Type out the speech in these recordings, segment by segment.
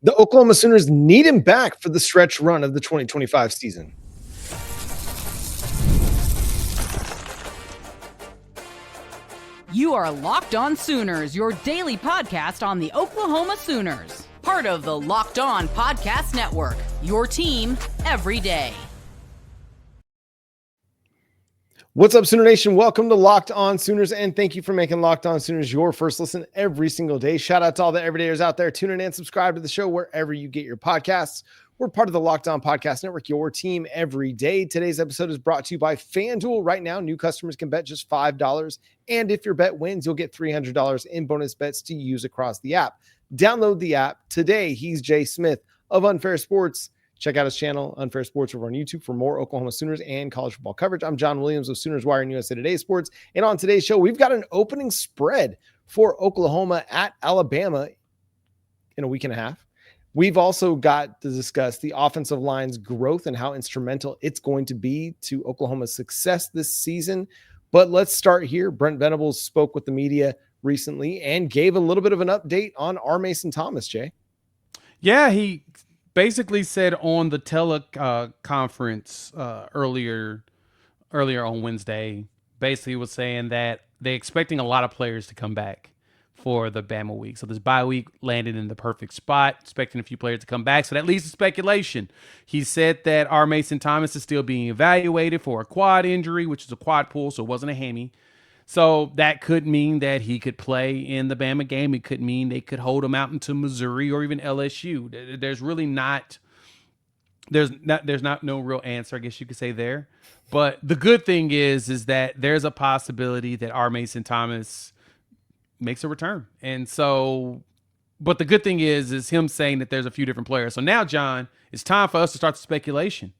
The Oklahoma Sooners need him back for the stretch run of the 2025 season. You are Locked On Sooners, your daily podcast on the Oklahoma Sooners. Part of the Locked On Podcast Network, your team every day. What's up, Sooner Nation? Welcome to Locked On Sooners, and thank you for making Locked On Sooners your first listen every single day. Shout out to all the everydayers out there. Tune in and subscribe to the show wherever you get your podcasts. We're part of the Locked On Podcast Network, your team every day. Today's episode is brought to you by FanDuel. Right now, new customers can bet just $5, and if your bet wins, you'll get $300 in bonus bets to use across the app. Download the app today. He's Jay Smith of Unfair Sports. Check out his channel, Unfair Sports, over on YouTube for more Oklahoma Sooners and college football coverage. I'm John Williams of Sooners Wire and USA Today Sports. And on today's show, we've got an opening spread for Oklahoma at Alabama in a week and a half. We've also got to discuss the offensive line's growth and how instrumental it's going to be to Oklahoma's success this season. But let's start here. Brent Venables spoke with the media recently and gave a little bit of an update on R. Mason Thomas, Jay. Yeah, he basically said on the teleconference earlier on Wednesday, basically was saying that they're expecting a lot of players to come back for the Bama week. So this bye week landed in the perfect spot, expecting a few players to come back. So that leads to speculation. He said that R. Mason Thomas is still being evaluated for a quad injury, which is a quad pull, so it wasn't a hammy. So that could mean that he could play in the Bama game. It could mean they could hold him out into Missouri or even LSU. There's really not no real answer, I guess you could say there. But the good thing is that there's a possibility that R. Mason Thomas makes a return. And so, but the good thing is him saying that there's a few different players. So now, John, it's time for us to start the speculation.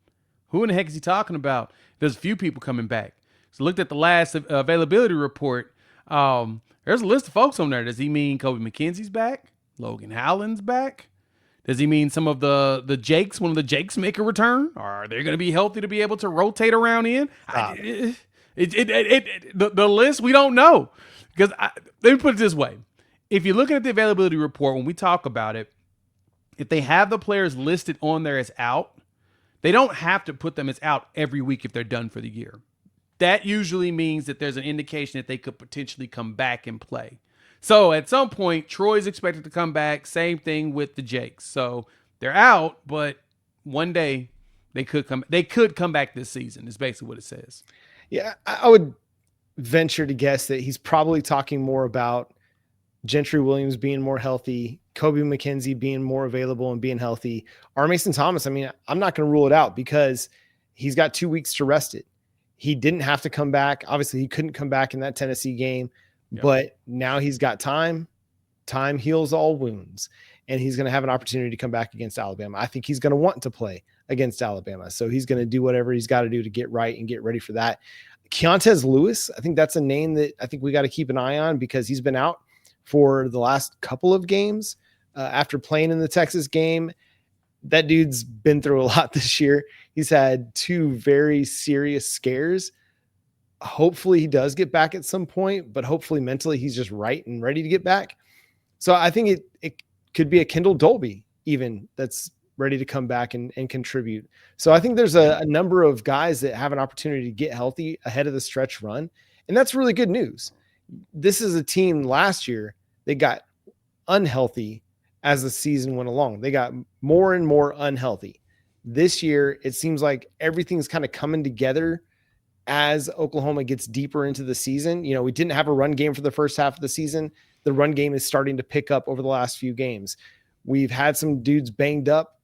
Who in the heck is he talking about? There's a few people coming back. So looked at the last availability report. There's a list of folks on there. Does he mean Kobe McKenzie's back? Logan Howland's back? Does he mean some of the Jakes, one of the Jakes make a return? Are they going to be healthy to be able to rotate around in? The list, we don't know. Because let me put it this way. If you're looking at the availability report, when we talk about it, if they have the players listed on there as out, they don't have to put them as out every week if they're done for the year. That usually means that there's an indication that they could potentially come back and play. So at some point, Troy's expected to come back. Same thing with the Jakes. So they're out, but one day they could come back this season, is basically what it says. Yeah, I would venture to guess that he's probably talking more about Gentry Williams being more healthy, Kobe McKenzie being more available and being healthy. R. Mason Thomas, I mean, I'm not going to rule it out because he's got 2 weeks to rest it. He didn't have to come back. Obviously, he couldn't come back in that Tennessee game, but now he's got time. Time heals all wounds, and he's going to have an opportunity to come back against Alabama. I think he's going to want to play against Alabama, so he's going to do whatever he's got to do to get right and get ready for that. Keontez Lewis, I think that's a name that I think we got to keep an eye on because he's been out for the last couple of games after playing in the Texas game. That dude's been through a lot this year. He's had 2 very serious scares. Hopefully he does get back at some point, but hopefully mentally he's just right and ready to get back. So I think it could be a Kendall Dolby even that's ready to come back and contribute. So I think there's a number of guys that have an opportunity to get healthy ahead of the stretch run. And that's really good news. This is a team last year that got unhealthy as the season went along. They got more and more unhealthy. This year, it seems like everything's kind of coming together as Oklahoma gets deeper into the season. You know, we didn't have a run game for the first half of the season. The run game is starting to pick up over the last few games. We've had some dudes banged up.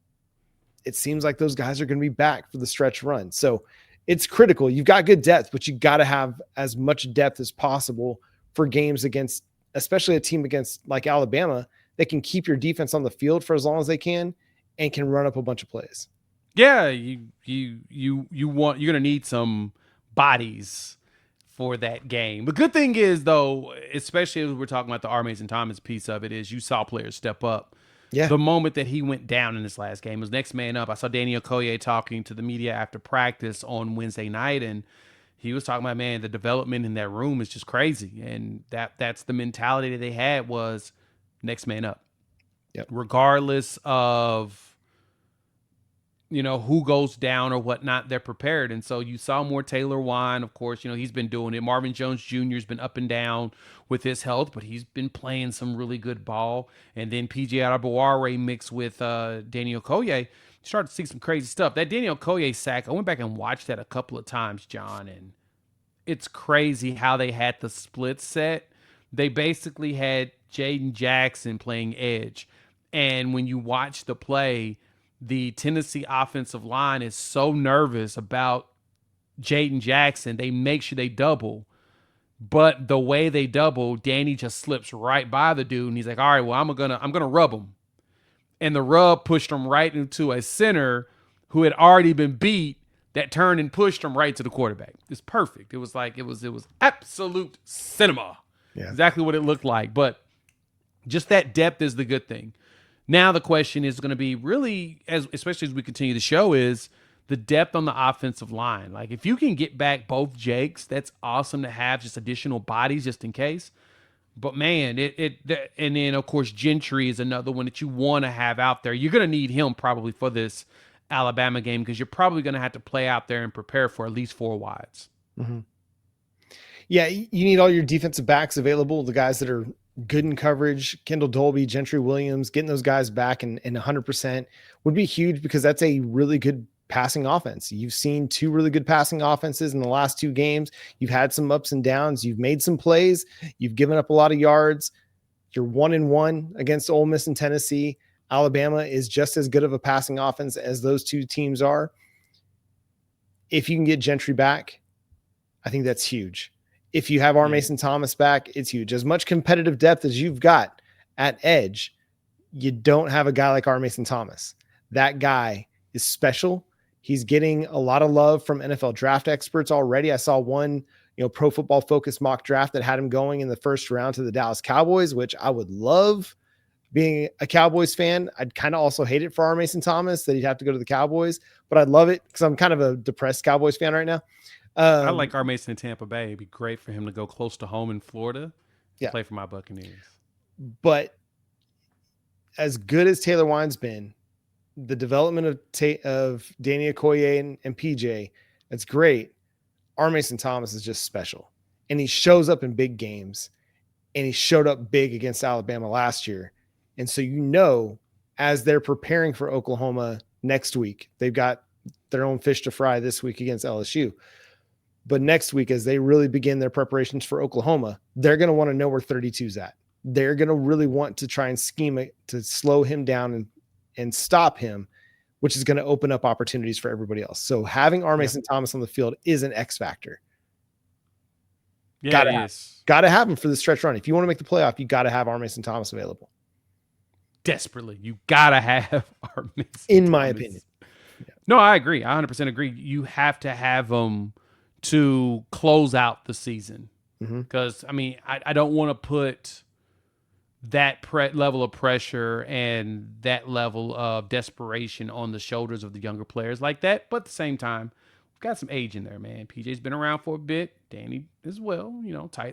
It seems like those guys are going to be back for the stretch run. So it's critical. You've got good depth, but you got to have as much depth as possible for games against, especially a team against like Alabama, that can keep your defense on the field for as long as they can and can run up a bunch of plays. Yeah, you're going to need some bodies for that game. The good thing is, though, especially as we're talking about the R. Mason Thomas piece of it, is you saw players step up. Yeah. The moment that he went down in this last game was next man up. I saw Danny Okoye talking to the media after practice on Wednesday night, and he was talking about, man, the development in that room is just crazy. And that's the mentality that they had was next man up. Yep. regardless of who goes down or whatnot, they're prepared. And so you saw more Taylor Wine, of course, he's been doing it. Marvin Jones Jr. has been up and down with his health, but he's been playing some really good ball. And then PJ Adebawore mixed with Daniel Okoye, started to see some crazy stuff. That Daniel Okoye sack, I went back and watched that a couple of times, John, and it's crazy how they had the split set. They basically had Jaden Jackson playing edge. And when you watch the play, the Tennessee offensive line is so nervous about Jaden Jackson. They make sure they double. But the way they double, Danny just slips right by the dude. And he's like, all right, well, I'm gonna rub him. And the rub pushed him right into a center who had already been beat that turned and pushed him right to the quarterback. It's perfect. It was absolute cinema. Yeah. Exactly what it looked like. But just that depth is the good thing. Now the question is going to be really, especially as we continue the show, is the depth on the offensive line. Like if you can get back both Jakes, that's awesome to have, just additional bodies just in case. But man, and then of course Gentry is another one that you want to have out there. You're going to need him probably for this Alabama game because you're probably going to have to play out there and prepare for at least 4 wides. Mm-hmm. Yeah, you need all your defensive backs available, the guys that are good in coverage. Kendall Dolby, Gentry Williams, getting those guys back and 100% would be huge because that's a really good passing offense. You've seen 2 really good passing offenses in the last 2 games. You've had some ups and downs. You've made some plays. You've given up a lot of yards. You're 1-1 against Ole Miss and Tennessee. Alabama is just as good of a passing offense as those 2 teams are. If you can get Gentry back, I think that's huge. If you have Mason Thomas back, it's huge. As much competitive depth as you've got at edge, you don't have a guy like Mason Thomas. That guy is special. He's getting a lot of love from NFL draft experts already. I saw one, Pro Football Focus mock draft that had him going in the first round to the Dallas Cowboys, which I would love. Being a Cowboys fan, I'd kind of also hate it for Mason Thomas that he'd have to go to the Cowboys, but I'd love it because I'm kind of a depressed Cowboys fan right now. I like Mason in Tampa Bay. It'd be great for him to go close to home in Florida. Play for my Buccaneers. But as good as Taylor Wine's been, the development of Danny Okoye and PJ, that's great. Mason Thomas is just special. And he shows up in big games. And he showed up big against Alabama last year. And so as they're preparing for Oklahoma next week, they've got their own fish to fry this week against LSU. But next week, as they really begin their preparations for Oklahoma, they're going to want to know where 32's at. They're going to really want to try and scheme it to slow him down and stop him, which is going to open up opportunities for everybody else. So having Mason Thomas on the field is an X factor. Yeah, Got to have him for the stretch run. If you want to make the playoff, you got to have Mason Thomas available. Desperately, you got to have Mason in my opinion. Yeah. No, I agree. I 100% agree. You have to have him to close out the season. Because, I don't want to put that level of pressure and that level of desperation on the shoulders of the younger players like that. But at the same time, we've got some age in there, man. PJ's been around for a bit. Danny as well.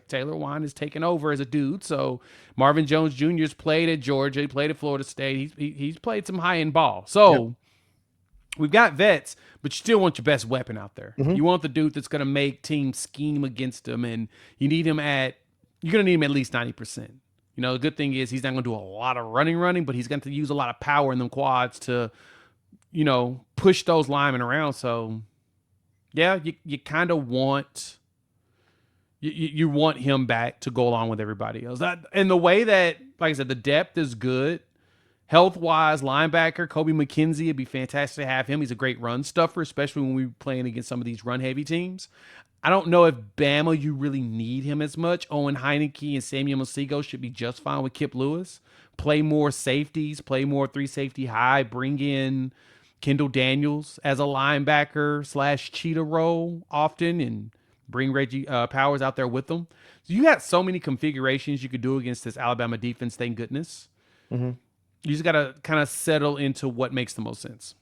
Taylor Wine is taking over as a dude. So Marvin Jones Jr. has played at Georgia. He played at Florida State. He's played some high-end ball. So we've got vets, but you still want your best weapon out there. You want the dude that's going to make teams scheme against him, and you're going to need him at least 90%. The good thing is he's not going to do a lot of running, but he's going to use a lot of power in them quads to, push those linemen around. So, yeah, you kind of want you want him back to go along with everybody else. And the way that, like I said, the depth is good. Health-wise, linebacker, Kobe McKenzie, it'd be fantastic to have him. He's a great run stuffer, especially when we're playing against some of these run-heavy teams. I don't know if Bama, you really need him as much. Owen Heineke and Samuel Masigo should be just fine with Kip Lewis. Play more safeties, play more 3-safety high, bring in Kendall Daniels as a linebacker / cheetah role often, and bring Reggie Powers out there with them. So you got so many configurations you could do against this Alabama defense, thank goodness. You just got to kind of settle into what makes the most sense.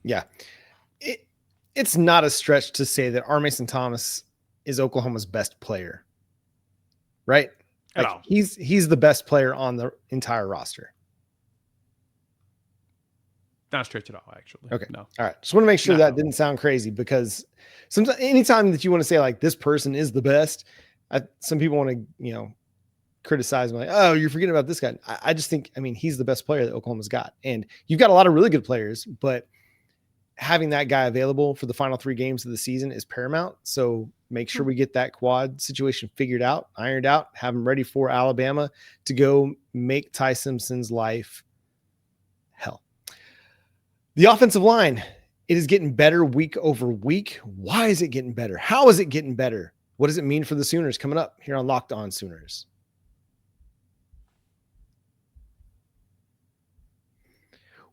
Yeah. It's not a stretch to say that Mason Thomas is Oklahoma's best player, right? At all. He's the best player on the entire roster. Not stretch at all, actually. Okay. No. All right. Just want to make sure No. that didn't sound crazy, because sometimes anytime that you want to say like this person is the best, some people want to, criticize me like, oh, you're forgetting about this guy. I just think, he's the best player that Oklahoma's got. And you've got a lot of really good players, but having that guy available for the final 3 games of the season is paramount. So make sure we get that quad situation figured out, ironed out, have him ready for Alabama to go make Ty Simpson's life hell. The offensive line, it is getting better week over week. Why is it getting better? How is it getting better? What does it mean for the Sooners coming up here on Locked On Sooners?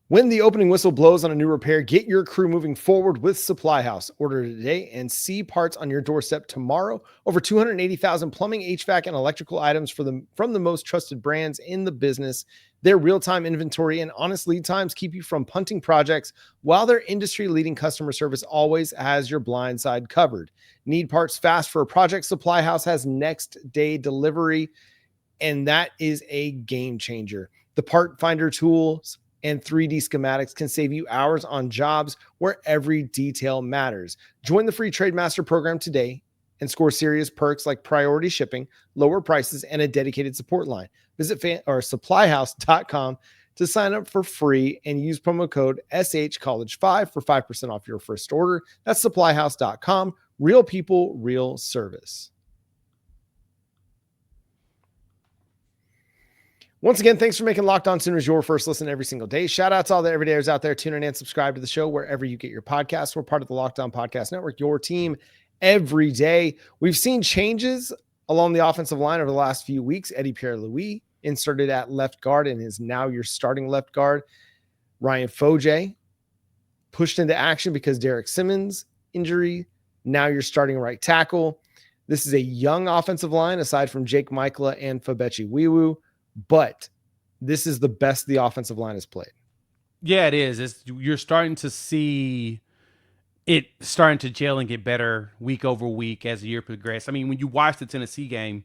When the opening whistle blows on a new repair, get your crew moving forward with Supply House. Order today and see parts on your doorstep tomorrow. Over 280,000 plumbing, HVAC, and electrical items from the most trusted brands in the business. Their real-time inventory and honest lead times keep you from punting projects, while their industry-leading customer service always has your blind side covered. Need parts fast for a project? Supply House has next-day delivery, and that is a game changer. The part finder tools and 3D schematics can save you hours on jobs where every detail matters. Join the free Trade Master program today and score serious perks like priority shipping, lower prices, and a dedicated support line. Visit supplyhouse.com to sign up for free and use promo code SHCollege5 for 5% off your first order. That's supplyhouse.com. Real people, real service. Once again, thanks for making Locked On Sooners your first listen every single day. Shout out to all the everydayers out there tuning in and subscribe to the show wherever you get your podcasts. We're part of the Locked On Podcast Network, your team every day. We've seen changes along the offensive line over the last few weeks. Eddie Pierre-Louis inserted at left guard and is now your starting left guard. Ryan Fodje pushed into action because Derek Simmons' injury. Now you're starting right tackle. This is a young offensive line aside from Jake Michaela and Fabechi Wiwu. But this is the best the offensive line has played. Yeah, it is. You're starting to see it starting to gel and get better week over week as the year progressed. When you watch the Tennessee game,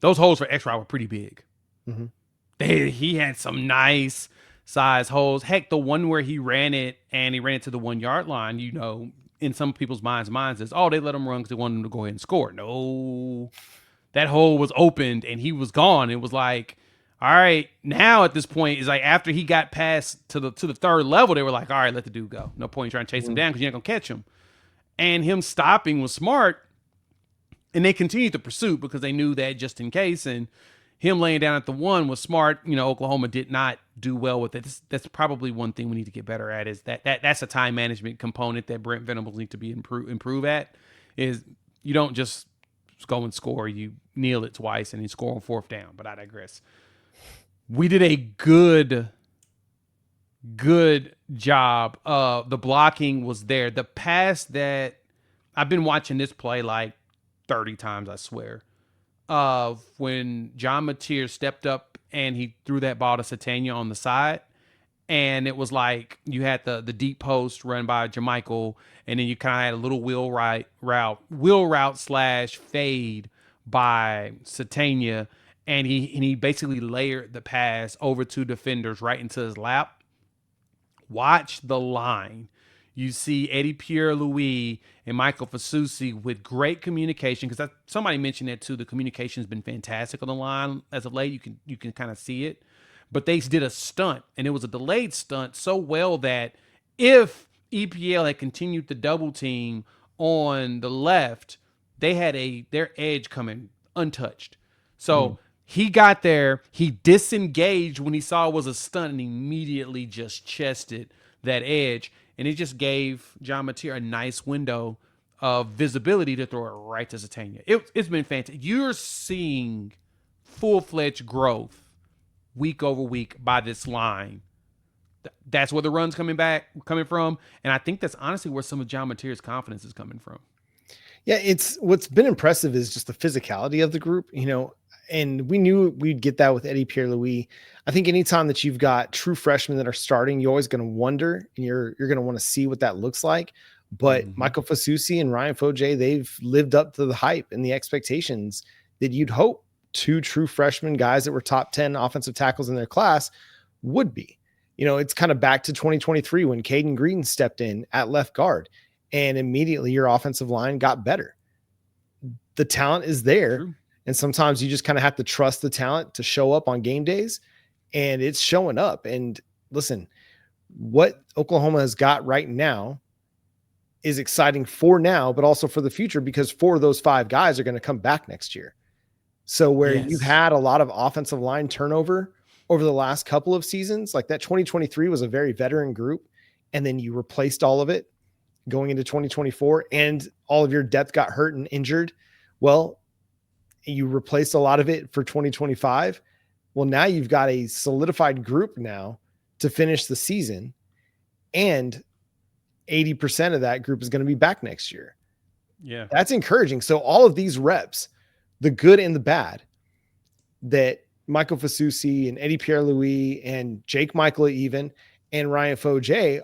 those holes for X-Rod were pretty big. Mm-hmm. He had some nice size holes. Heck, the one where he ran it to the 1 yard line, in some people's minds is, oh, they let him run because they wanted him to go ahead and score. No. That hole was opened and he was gone. It was like, all right, now at this point, is like after he got past to the third level, they were like, all right, let the dude go. No point in trying to chase him down because you're not going to catch him. And him stopping was smart. And they continued the pursuit because they knew that just in case. And him laying down at the 1 was smart. Oklahoma did not do well with it. That's probably one thing we need to get better at, is that's a time management component that Brent Venables need to be improve at. Is you don't just go and score, you kneel it twice and you score on 4th down. But I digress. We did a good job. The blocking was there. The pass that I've been watching this play like 30 times, I swear. When John Mateer stepped up and he threw that ball to Satania on the side. And it was like you had the deep post run by Jermichael, and then you kind of had a little wheel route / fade by Satania, and he basically layered the pass over 2 defenders right into his lap. Watch the line. You see Eddie Pierre-Louis and Michael Fasusi with great communication, because somebody mentioned that too. The communication has been fantastic on the line as of late. You can kind of see it. But they did a stunt, and it was a delayed stunt so well that if EPL had continued the double team on the left, they had their edge coming untouched. So he got there, he disengaged when he saw it was a stunt, and immediately just chested that edge. And it just gave John Mateer a nice window of visibility to throw it right to Satania. It's been fantastic. You're seeing full-fledged growth week over week by this line. That's where the run's coming from. And I think that's honestly where some of John Mateer's confidence is coming from. Yeah, what's been impressive is just the physicality of the group, and we knew we'd get that with Eddie Pierre-Louis. I think anytime that you've got true freshmen that are starting, you're always going to wonder, and you're going to want to see what that looks like. But Michael Fasusi and Ryan Fodje, they've lived up to the hype and the expectations that you'd hope 2 true freshman guys that were top 10 offensive tackles in their class would be. It's kind of back to 2023 when Caden Green stepped in at left guard, and immediately your offensive line got better. The talent is there. True. And sometimes you just kind of have to trust the talent to show up on game days, and it's showing up. And listen, what Oklahoma has got right now is exciting for now, but also for the future, because 4 of those 5 guys are going to come back next year. So where you've had a lot of offensive line turnover over the last couple of seasons, like that 2023 was a very veteran group, and then you replaced all of it going into 2024, and all of your depth got hurt and injured. Well, you replaced a lot of it for 2025. Well, now you've got a solidified group now to finish the season, and 80% of that group is going to be back next year. Yeah. That's encouraging. So all of these reps, the good and the bad, that Michael Fasusi and Eddie Pierre-Louis and Jake Michael even and Ryan Fodje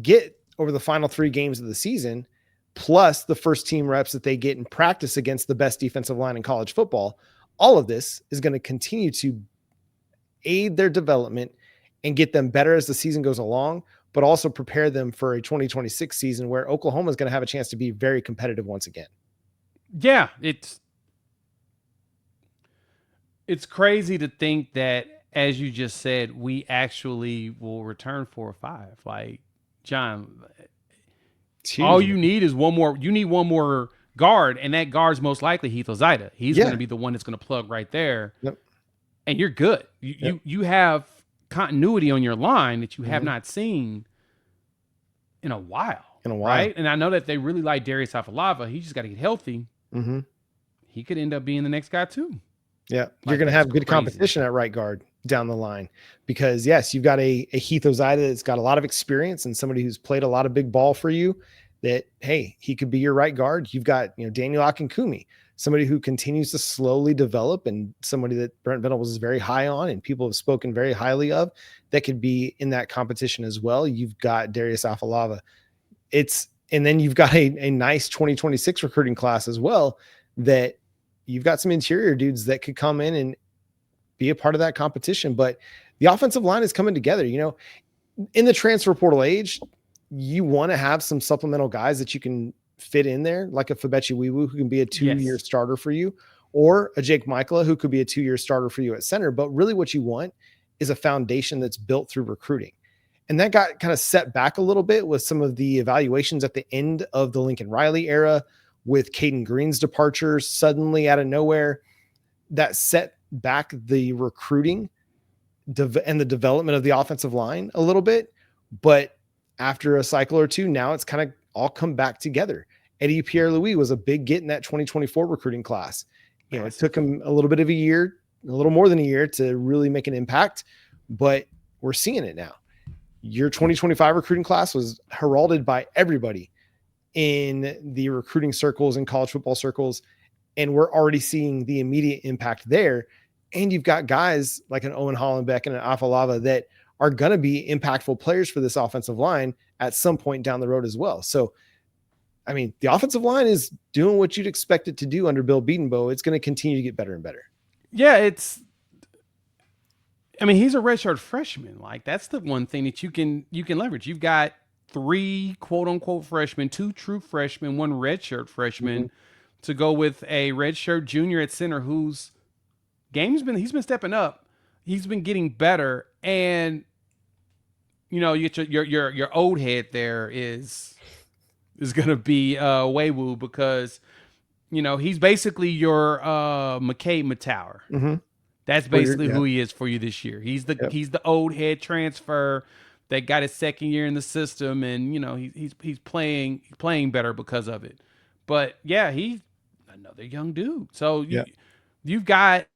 get over the final 3 games of the season, plus the first team reps that they get in practice against the best defensive line in college football, all of this is going to continue to aid their development and get them better as the season goes along, but also prepare them for a 2026 season where Oklahoma is going to have a chance to be very competitive once again. Yeah, it's crazy to think that, as you just said, we actually will return 4 or 5. Like, John, all you need is one more. You need one more guard, and that guard's most likely Heath Ozida. He's going to be the one that's going to plug right there, and you're good. You have continuity on your line that you have not seen in a while. Right? And I know that they really like Darius Afalava. He just got to get healthy. Mm-hmm. He could end up being the next guy too. Yeah, you're going to have good competition at right guard down the line, because yes, you've got a Heath Ozida that's got a lot of experience and somebody who's played a lot of big ball for you, that, hey, he could be your right guard. You've got, Daniel Akinkumi, somebody who continues to slowly develop, and somebody that Brent Venables is very high on and people have spoken very highly of, that could be in that competition as well. You've got Darius Afalava. And then you've got a nice 2026 recruiting class as well, that you've got some interior dudes that could come in and be a part of that competition. But the offensive line is coming together. In the transfer portal age, you want to have some supplemental guys that you can fit in there, like a Fodje who can be a 2-year starter for you, or a Jake Michael who could be a 2-year starter for you at center. But really what you want is a foundation that's built through recruiting. And that got kind of set back a little bit with some of the evaluations at the end of the Lincoln Riley era, with Caden Green's departure suddenly out of nowhere. That set back the recruiting and the development of the offensive line a little bit. But after a cycle or two, now it's kind of all come back together. Eddie Pierre-Louis was a big get in that 2024 recruiting class. It took him a little bit of a year, a little more than a year, to really make an impact, but we're seeing it now. Your 2025 recruiting class was heralded by everybody in the recruiting circles and college football circles, and we're already seeing the immediate impact there. And you've got guys like an Owen Hollenbeck and an Afalava that are going to be impactful players for this offensive line at some point down the road as well. So, I mean, the offensive line is doing what you'd expect it to do under Bill Bedenbaugh. It's going to continue to get better and better. Yeah, he's a redshirt freshman. Like, that's the one thing that you can leverage. You've got 3 quote unquote freshmen, 2 true freshmen, 1 redshirt freshman, to go with a redshirt junior at center whose he's been stepping up. He's been getting better. And, you get your old head there is going to be Waywu, because, he's basically your McCade Matower. Mm-hmm. That's basically who he is for you this year. He's the old head transfer that got his second year in the system, and he's playing better because of it. But yeah, he's another young dude. So you've got.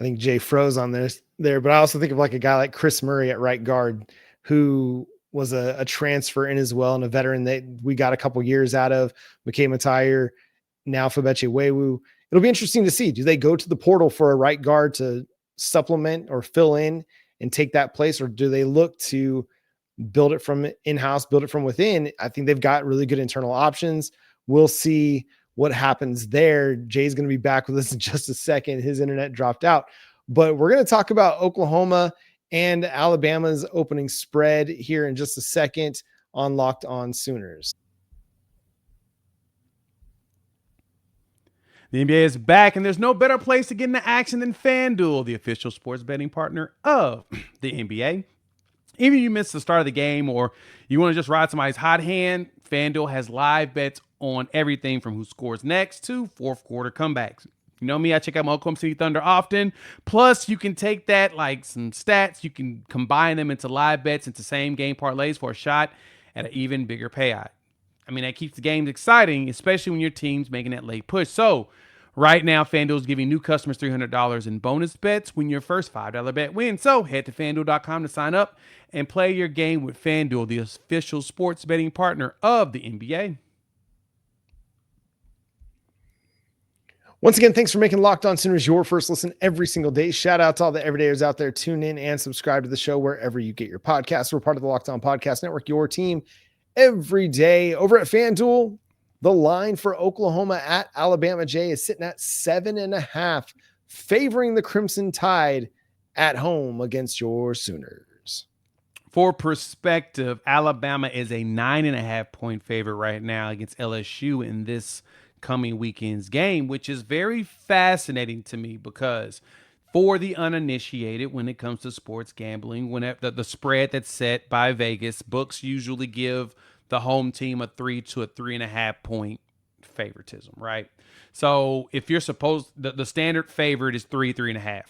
I think Jay froze on there, but I also think of like a guy like Chris Murray at right guard, who was a transfer in as well, and a veteran that we got a couple years out of. McKay Matire, now Fodje Waywu. It'll be interesting to see. Do they go to the portal for a right guard to supplement or fill in and take that place, or do they look to build it from in-house, build it from within? I think they've got really good internal options. We'll see what happens there. Jay's going to be back with us in just a second. His internet dropped out, but we're going to talk about Oklahoma and Alabama's opening spread here in just a second on Locked On Sooners. The NBA is back, and there's no better place to get into action than FanDuel, the official sports betting partner of the NBA. Even if you missed the start of the game or you want to just ride somebody's hot hand, FanDuel has live bets on everything from who scores next to fourth quarter comebacks. You know me, I check out my Oklahoma City Thunder often. Plus, you can take that, like some stats, you can combine them into live bets, into same game parlays for a shot at an even bigger payout. I mean, that keeps the games exciting, especially when your team's making that late push. So, right now, FanDuel is giving new customers $300 in bonus bets when your first $5 bet wins. So, head to FanDuel.com to sign up and play your game with FanDuel, the official sports betting partner of the NBA. Once again, thanks for making Locked On Sooners your first listen every single day. Shout out to all the everydayers out there. Tune in and subscribe to the show wherever you get your podcasts. We're part of the Locked On Podcast Network, your team every day. Over at FanDuel, the line for Oklahoma at Alabama, Jay, is sitting at 7.5, favoring the Crimson Tide at home against your Sooners. For perspective, Alabama is a 9.5 point favorite right now against LSU in this coming weekend's game, which is very fascinating to me because for the uninitiated, when it comes to sports gambling, when the spread that's set by Vegas, books usually give the home team a 3 to a 3.5 point favoritism, right? So if you're supposed, the standard favorite is 3.5.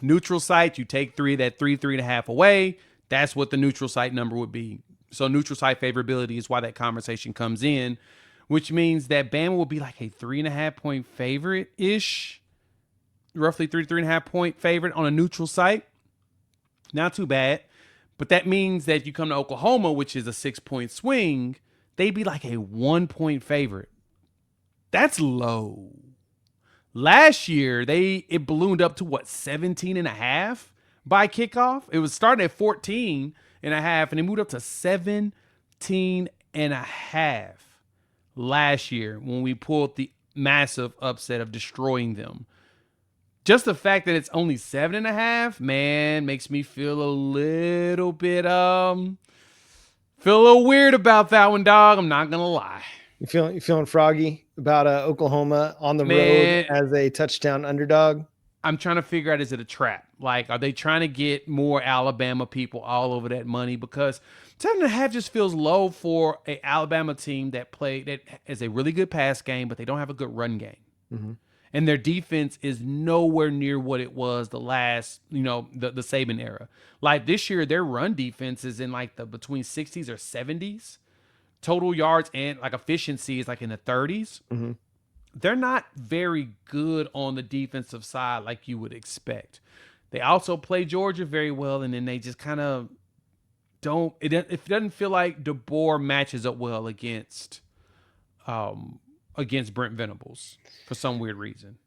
Neutral site, you take 3.5 away. That's what the neutral site number would be. So neutral site favorability is why that conversation comes in, which means that Bama will be like a 3.5 point favorite ish, roughly 3.5 point favorite on a neutral site. Not too bad. But that means that you come to Oklahoma, which is a 6 point swing, they'd be like a 1 point favorite. That's low. Last year, it ballooned up to 17.5 by kickoff. It was starting at 14.5, and it moved up to 17.5 last year when we pulled the massive upset of destroying them. Just the fact that it's only 7.5, man, makes me feel a little bit weird about that one, dog. I'm not gonna lie. You feeling froggy about Oklahoma on the road as a touchdown underdog? I'm trying to figure out, is it a trap? Like, are they trying to get more Alabama people all over that money? Because 7.5 just feels low for an Alabama team that has a really good pass game, but they don't have a good run game. Mm-hmm. And their defense is nowhere near what it was the last, the Saban era. Like this year, their run defense is in like the between 60s or 70s. Total yards and like efficiency is like in the 30s. Mm-hmm. They're not very good on the defensive side like you would expect. They also play Georgia very well, and then they just kind of don't. It doesn't feel like DeBoer matches up well against Brent Venables for some weird reason.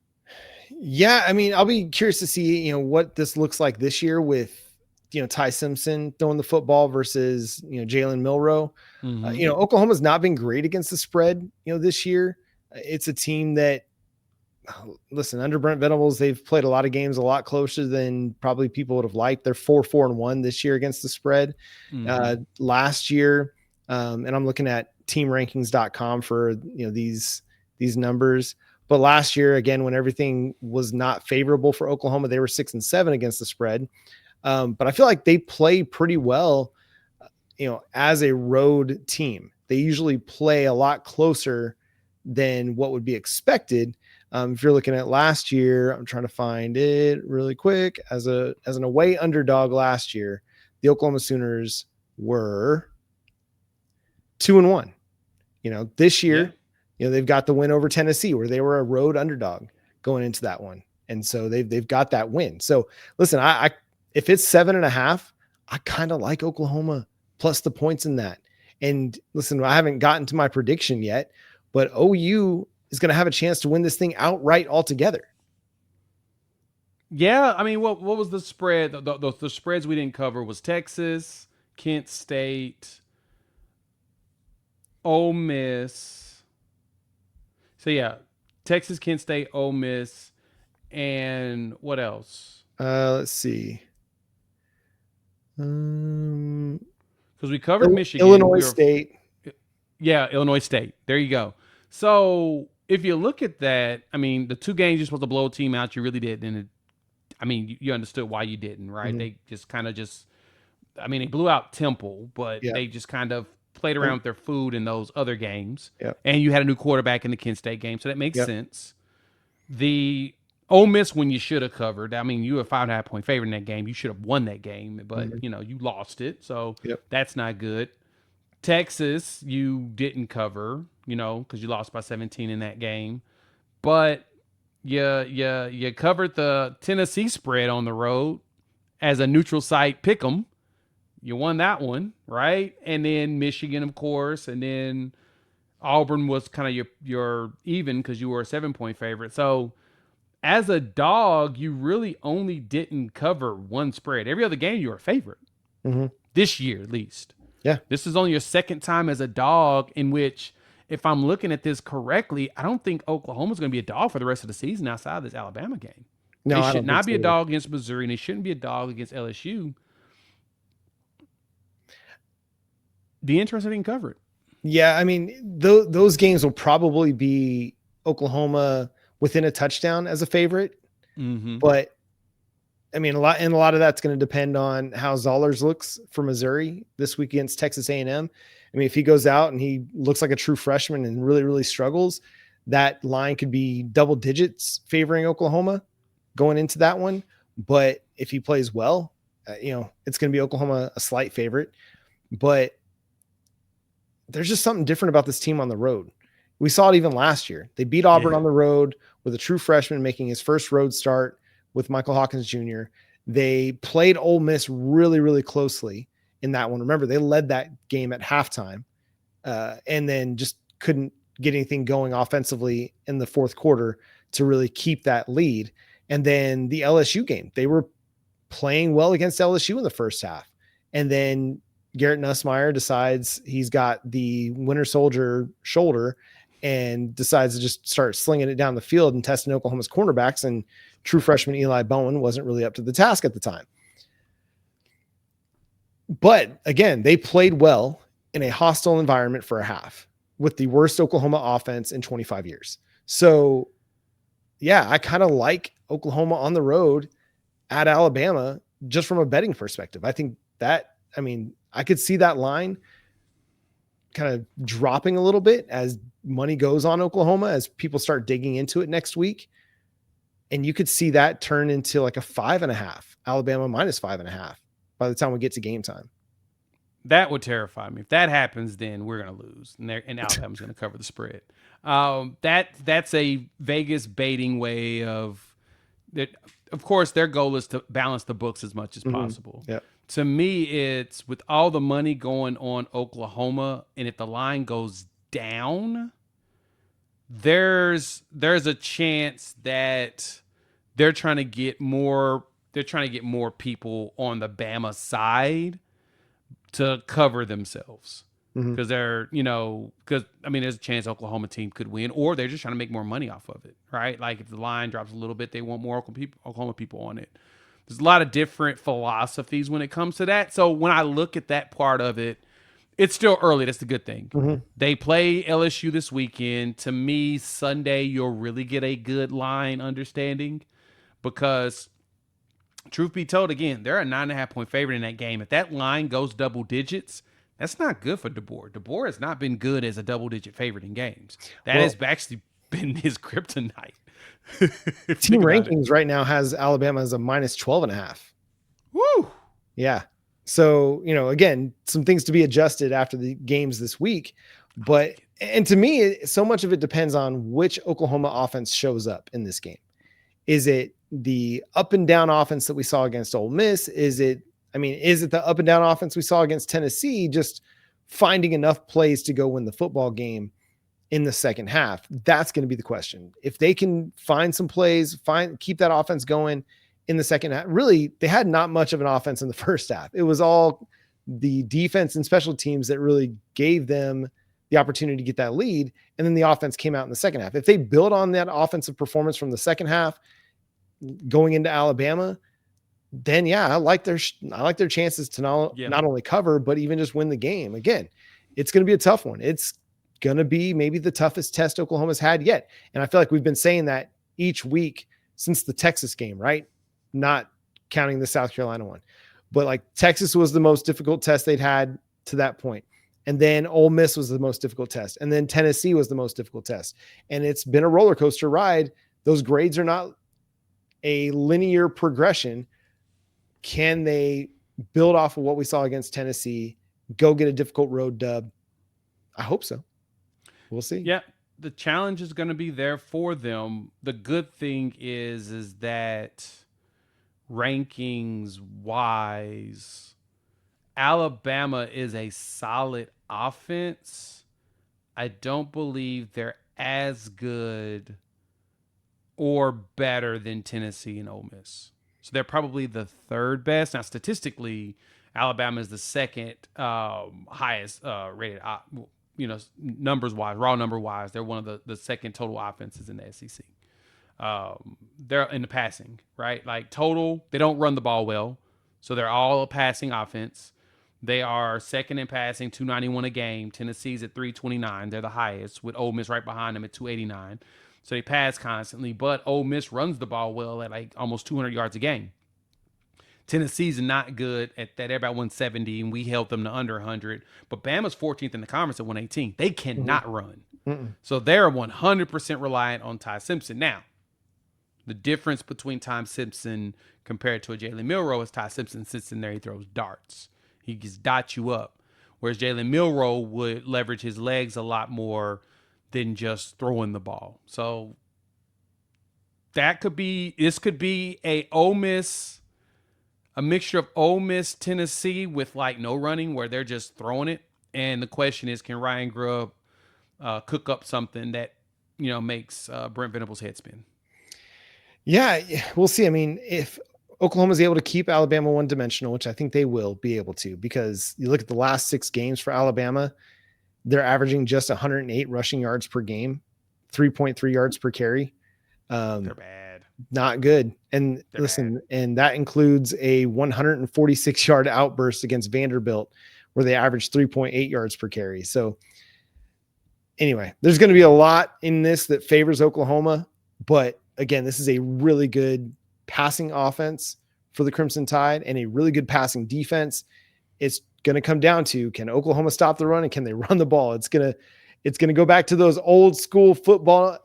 Yeah, I mean, I'll be curious to see what this looks like this year with Ty Simpson throwing the football versus Jalen Milroe. Mm-hmm. Oklahoma's not been great against the spread this year. It's a team that, listen, under Brent Venables, they've played a lot of games a lot closer than probably people would have liked. They're 4-4-1 this year against the spread. Mm-hmm. Last year, and I'm looking at teamrankings.com for these numbers. But last year, again, when everything was not favorable for Oklahoma, they were 6-7 against the spread. But I feel like they play pretty well, as a road team. They usually play a lot closer than what would be expected. If you're looking at last year, I'm trying to find it really quick. As an away underdog last year, the Oklahoma Sooners were 2-1. This year, they've got the win over Tennessee, where they were a road underdog going into that one, and so they've got that win. So listen, I if it's 7.5, I kind of like Oklahoma plus the points in that. And listen, I haven't gotten to my prediction yet, but OU is going to have a chance to win this thing outright altogether. Yeah, I mean, what was the spread? The spreads we didn't cover was Texas, Kent State, Ole Miss. So yeah, Texas, Kent State, Ole Miss, and what else? Let's see. Because we covered Michigan. Illinois State. Yeah, Illinois State. There you go. So if you look at that, I mean, the two games you're supposed to blow a team out, you really didn't. And I mean, you understood why you didn't, right? Mm-hmm. They just kind of I mean, they blew out Temple, but they just kind of played around with their food in those other games. Yep. And you had a new quarterback in the Kent State game, so that makes sense. The Ole Miss when you should have covered. I mean, you were a 5.5 point favorite in that game. You should have won that game, but you know, you lost it. So that's not good. Texas, you didn't cover, you know, because you lost by 17 in that game. But you covered the Tennessee spread on the road as a neutral site pick 'em. You won that one, right? And then Michigan, of course, and then Auburn was kind of your even because you were a 7-point favorite. So as a dog, you really only didn't cover one spread. Every other game, you were a favorite. This year, at least. Yeah. This is only your second time as a dog in which, if I'm looking at this correctly, I don't think Oklahoma's going to be a dog for the rest of the season outside of this Alabama game. No, they should not be a dog against Missouri, and they shouldn't be a dog against LSU. Be interested in cover it. Yeah, I mean, those games will probably be Oklahoma within a touchdown as a favorite. But I mean, a lot of that's going to depend on how Zollers looks for Missouri this week against Texas A&M. I mean, if he goes out and he looks like a true freshman and really, really struggles, that line could be double digits favoring Oklahoma going into that one. But if he plays well, you know, it's going to be Oklahoma a slight favorite. But there's just something different about this team on the road. We saw it even last year. They beat Auburn on the road with a true freshman making his first road start with Michael Hawkins Jr. They played Ole Miss really, really closely in that one. Remember, they led that game at halftime and then just couldn't get anything going offensively in the fourth quarter to really keep that lead. And then the LSU game, they were playing well against LSU in the first half. And then Garrett Nussmeier decides he's got the winter soldier shoulder and decides to just start slinging it down the field and testing Oklahoma's cornerbacks. And true freshman Eli Bowen wasn't really up to the task at the time. But again, they played well in a hostile environment for a half with the worst Oklahoma offense in 25 years. So yeah, I kind of like Oklahoma on the road at Alabama just from a betting perspective. I think that, I mean, I could see that line kind of dropping a little bit as money goes on Oklahoma, as people start digging into it next week. And you could see that turn into like a 5.5, Alabama minus 5.5 by the time we get to game time. That would terrify me. If that happens, then we're going to lose, and Alabama's going to cover the spread. That's a Vegas baiting way of that. Of course, their goal is to balance the books as much as possible. Yeah. To me, it's with all the money going on Oklahoma, and if the line goes down, there's a chance that they're trying to get more people on the Bama side to cover themselves. Because they're, because I mean, there's a chance Oklahoma team could win, or they're just trying to make more money off of it, right? Like if the line drops a little bit, they want more Oklahoma people on it. There's a lot of different philosophies when it comes to that. So when I look at that part of it, it's still early. That's the good thing. They play LSU this weekend. To me, Sunday, you'll really get a good line understanding because truth be told, again, they're a 9.5 point favorite in that game. If that line goes double digits, that's not good for DeBoer. DeBoer has not been good as a double-digit favorite in games. That has actually been his kryptonite. Team rankings right now has Alabama as a minus 12.5. Woo! Yeah. So, again, some things to be adjusted after the games this week. And to me, so much of it depends on which Oklahoma offense shows up in this game. Is it the up and down offense that we saw against Ole Miss? Is it the up and down offense we saw against Tennessee, just finding enough plays to go win the football game in the second half? That's going to be the question. If they can find some plays, keep that offense going in the second half. Really, they had not much of an offense in the first half. It was all the defense and special teams that really gave them the opportunity to get that lead. And then the offense came out in the second half. If they build on that offensive performance from the second half going into Alabama, then yeah, I like their chances to not only cover, but even just win the game. Again, it's going to be a tough one. It's going to be maybe the toughest test Oklahoma's had yet. And I feel like we've been saying that each week since the Texas game, right? Not counting the South Carolina one, but like Texas was the most difficult test they'd had to that point. And then Ole Miss was the most difficult test. And then Tennessee was the most difficult test. And it's been a roller coaster ride. Those grades are not a linear progression. Can they build off of what we saw against Tennessee, go get a difficult road dub? I hope so. We'll see. Yeah, the challenge is going to be there for them. The good thing is that rankings wise, Alabama is a solid offense. I don't believe they're as good or better than Tennessee and Ole Miss. So they're probably the third best. Now, statistically, Alabama is the second highest rated, numbers wise, raw number wise. They're one of the second total offenses in the SEC. They're in the passing, right? Like total, they don't run the ball well. So they're all a passing offense. They are second in passing, 291 a game. Tennessee's at 329. They're the highest, with Ole Miss right behind them at 289. So they pass constantly, but Ole Miss runs the ball well at like almost 200 yards a game. Tennessee's not good at that. They're about 170, and we held them to under 100. But Bama's 14th in the conference at 118. They cannot run. So they're 100% reliant on Ty Simpson. Now, the difference between Ty Simpson compared to a Jalen Milroe is Ty Simpson sits in there, he throws darts. He just dots you up. Whereas Jalen Milroe would leverage his legs a lot more than just throwing the ball. So this could be a mixture of Ole Miss, Tennessee with like no running where they're just throwing it. And the question is, can Ryan Grubb cook up something that, makes Brent Venables' head spin? Yeah, we'll see. I mean, if Oklahoma's able to keep Alabama one-dimensional, which I think they will be able to, because you look at the last 6 games for Alabama, they're averaging just 108 rushing yards per game, 3.3 yards per carry. They're bad. Not good. And listen, and that includes a 146-yard outburst against Vanderbilt, where they averaged 3.8 yards per carry. So anyway, there's going to be a lot in this that favors Oklahoma. But again, this is a really good passing offense for the Crimson Tide and a really good passing defense. It's going to come down to, can Oklahoma stop the run and can they run the ball? It's going to go back to those old school football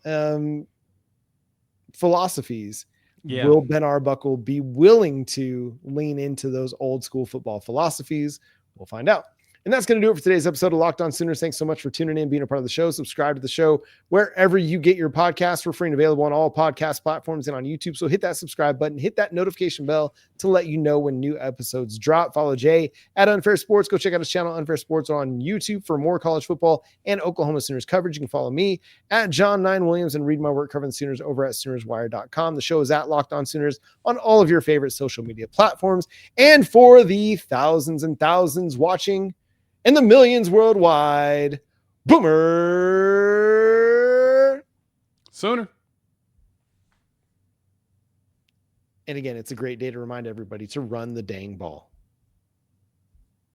philosophies. Yeah. Will Ben Arbuckle be willing to lean into those old school football philosophies? We'll find out. And that's going to do it for today's episode of Locked On Sooners. Thanks so much for tuning in, being a part of the show. Subscribe to the show wherever you get your podcasts. We're free and available on all podcast platforms and on YouTube. So hit that subscribe button, hit that notification bell to let you know when new episodes drop. Follow Jay at Unfair Sports. Go check out his channel, Unfair Sports, on YouTube for more college football and Oklahoma Sooners coverage. You can follow me at John9Williams and read my work covering the Sooners over at SoonersWire.com. The show is at Locked On Sooners on all of your favorite social media platforms. And for the thousands and thousands watching and the millions worldwide, Boomer Sooner. And again, it's a great day to remind everybody to run the dang ball.